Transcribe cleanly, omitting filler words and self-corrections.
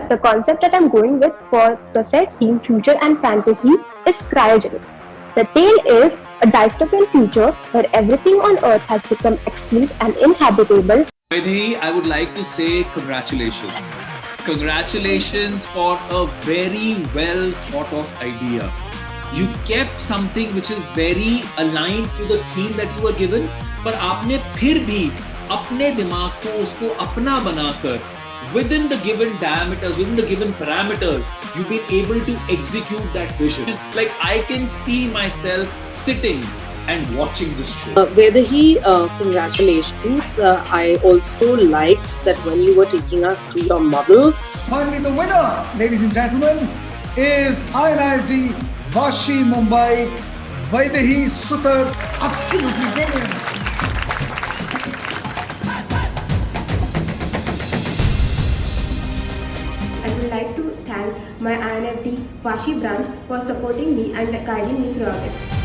But the concept that I'm going with for the set theme Future and Fantasy is cryogenic. The tale is a dystopian future where everything on Earth has become extinct and inhabitable. Vaidhi, I would like to say congratulations. Congratulations for a very well thought of idea. You kept something which is very aligned to the theme that you were given, पर आपने फिर भी अपने दिमाग को उसको अपना बनाकर within the given diameters, within the given parameters, you've been able to execute that vision. Like I can see myself sitting and watching this show. Vaidhi, congratulations. I also liked that when you were taking us through your model. Finally, the winner, ladies and gentlemen, is INIFD 𝗩𝗶𝗶𝗵𝗶 Vaidhi Sutar. Absolutely brilliant. I would like to thank my INFD Fashion branch for supporting me and guiding me throughout it.